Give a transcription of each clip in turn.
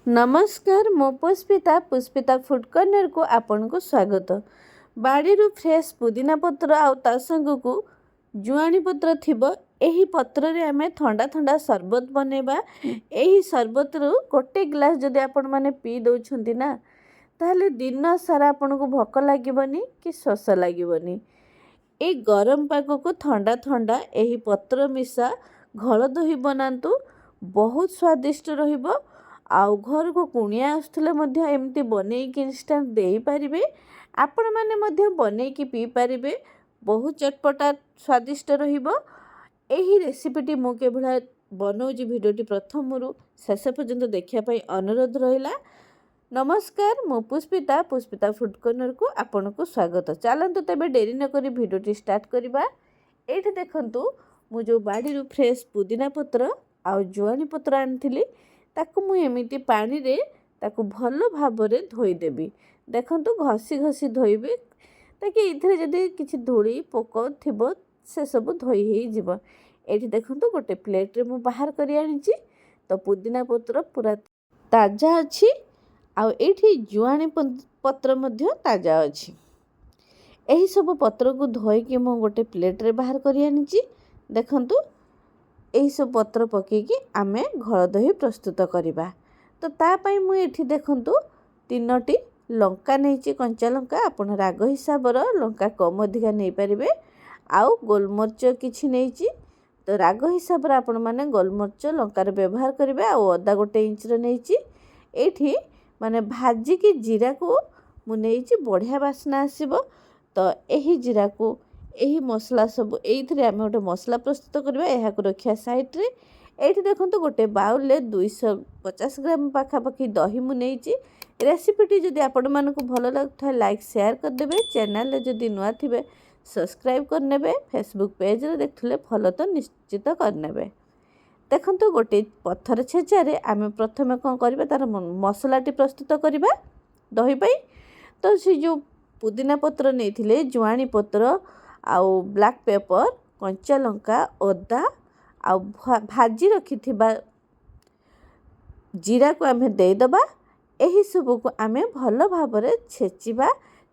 नमस्कार मो Pushpita food corner को आपन को स्वागत। बाड़ी फ्रेश पुदीना पत्र आउ ता संग को जुआणी पत्र थिबो। एही पत्र रे आमे ठंडा ठंडा शरबत बनेबा। एही शरबत रु गोटे ग्लास जदि आपण माने पी दउछंती ना ताहले दिन सारा आपन को भोक लागबनी कि शोष लागबनी। ए गरम पाग को ठंडा ठंडा एही पत्र मिशा घोल दही बनातु, बहुत स्वादिष्ट रहिबो। आउ घर को कुणिया आसुले एमती बनईकी इनस्टांट दे पारिबे। आपण माने मध्य बनईकी पी पारिबे। बहुत चटपटा स्वादिष्ट रहिबो। एही रेसिपीटी मु केभला बनाउजी भिडियोटी प्रथम शेष पर्यंत देखिया पई अनुरोध रहिला। नमस्कार मु पुष्पिता फूड कॉर्नर को आपन को स्वागत। चलतु तेबे डेरी न करी भिडियोटी स्टार्ट करबा। एठी देखंतु मु जो बाड़ी फ्रेश पुदीना पत्र आउ जुआणी पत्र आनिथिली ताकू मु एमिति पानी रे ताकू भल भाबरे धोईदेवी। देखंतु घसी घसी धोइबे ताकि इथरे जदि किछि धूली पोक थिबो से सब धोई हेई जिवो। एठी देखंतु गोटे प्लेट रे मु बाहर करी आनिछि। तो पुदीना पत्र पूरा ताजा अछि आउ एठी जुआणी पत्र मध्य ताजा अछि। एही सब पत्र को धोई कि मु गोटे प्लेट रे बाहर करी आनिछि। देखंतु एही सब पत्र पकेकी आमे घोल दही प्रस्तुत करिबा। तो ता पई मु एठी देखंतु 3टी लंका नेछि, कंचा लंका। आपण राग हिसाब रो लंका कम अधिका नै परिबे। आउ गोलमर्च किछि नेछि। तो राग हिसाब रे आपण माने गोलमर्च लंकार व्यवहार करिवे। आउ अदा गोटे इंच रो नेछि। एठी माने भाजी की जीरा को मु नेछि, बढ़िया बास्ना आसीबो। तो एही जीरा को एही मसला सब एइथरे आमे गोटे मसला प्रस्तुत करबा। एहा को रखिया साइड रे। एठी देखंतु गोटे बाउल ले 250 ग्राम पाखापाखी दही मु नेछि। रेसिपीटी जदि आपण मानकु भल लागथाय लाइक शेयर कर देबे। चैनल ले जदि नुआ थिबे सब्सक्राइब कर नेबे। फेसबुक पेज रे देखथले फॉलो तो निश्चित कर नेबे। देखंतु गोटे पत्थर छेचा रे आमे प्रथमे कोन करबा तार मसलाटी प्रस्तुत करबा दही पई। तो से जो पुदीना पत्र नेथिले, जुआणी पत्र आउ ब्लैक पेपर, कंचा लंका, अदा आउ भाजी रखिथिबा जीरा को आमे दे दबा। एही सब को आमे भल भाबरे छेचिबा।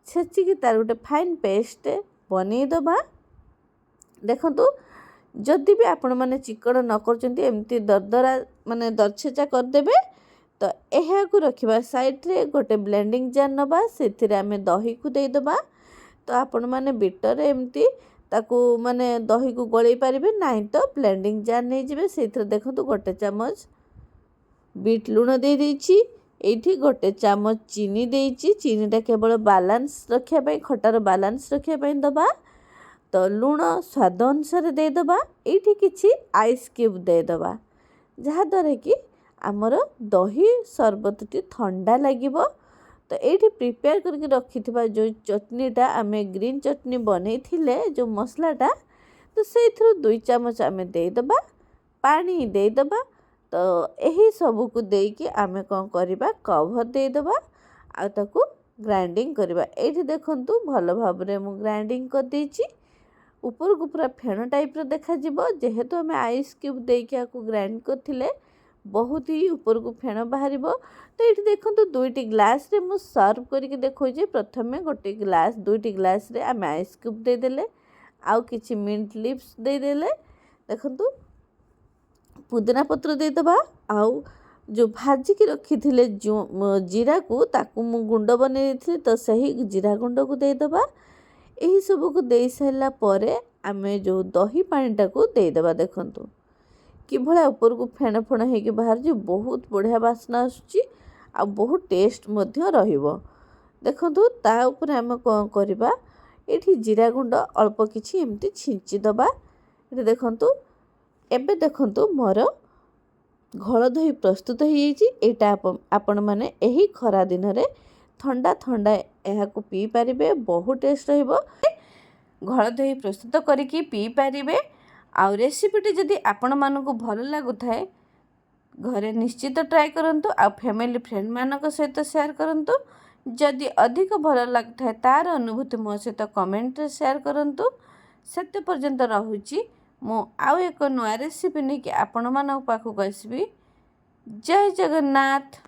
छेचिकी तार गोटे फाइन पेस्ट बनै दबा। देखंतु जदि भी आपण माने चिकन न करचंती एमती दरदरा माने दरछेचा कर देबे। तो एहा को रखिबा साइड रे। गोटे ब्लेंडिंग जार नबा, सेथिरे आमे दही को दे दबा। तो आपण माने बिटर एमती ताकू माने दही को गळै पारिबे, नाही तो ब्लेंडिंग जार नै जिवे। सेथिरे देखंतु गोटे चम्मच बीट लूण दे देछि। एठी गोटे चम्मच चीनी देछि। चीनीटा केवल बैलेंस रखिया पई, खटार बैलेंस रखिया पई दबा। तो लूण स्वाद अनुसार दे दबा। एठी किछि आइस क्यूब दे दबा, जहा द्वारा कि हमर दही शरबतटी ठंडा लागिबो। तो एठी प्रिपेयर करके रखिथिबा जो चटनीटा आमे ग्रीन चटनी बनै थिले, जो मसलाटा, तो सेइथरो 2 चम्मच आमे दे दबा, पानी दे दबा। तो एही सब को देई कि आमे कोन करबा कवर दे दबा आ ताकू ग्राइंडिंग करबा। एठी देखंतु भल भाबरे मु ग्राइंडिंग कर देछि। ऊपर को पूरा फेण टाइप रो देखा जिवो, जेहेतु आमे आइस क्यूब देई कि आकू ग्राइंड करथिले बहुत ही ऊपर को फेण बाहरिबो। तो ये देखो 2टी ग्लास रे मु सर्व करके देखो। प्रथमे गोटे ग्लास 2टी ग्लास रे आम आइस क्यूब दे देले, आउ किछि मिंट लिव्स दे देले। देखंतु पुदीना पत्र दे दबा। आउ जो भाजी की रखी थिले जो जीरा को ताकू मु गुंड बने देथिले, तो सही जीरा गुंड को दे दबा। एही सब को दे साइला परे आमे जो दही पानीटा को दे दबा। देखंतु कि भला ऊपर को फेण फेण हेके बाहर जे बहुत बढ़िया बास्ना आसुची आ बहुत टेस्ट मध्य रहिबो। देखंतु ता ऊपर आमे कोन करबा, एठी जीरा गुंड अल्प किछि एमती छिंची दबा। एठी देखंतु एबे देखंतु मोर घोल दही प्रस्तुत हो जाइछि। एटा आपण माने एही खरा दिन रे ठंडा ठंडा एहा को पी पारिबे, बहुत टेस्ट रहिबो। घोल दही प्रस्तुत करिकि पी पारिबे। आउ रेसिपीटी जदि आपण मानकु भल लागुथाय घरे निश्चित ट्राए करंतु। आ फैमिली फ्रेंड मानक सहित शेयर करंतु। जदि अधिक भल लागुथाय तार अनुभूति मो सहित कमेंट रे शेयर करंतु। सेते पर्यंत रहुची मु आउ एक नुआ रेसिपी नहीं कि आपण मानक पाखु आसबी। जय जगन्नाथ।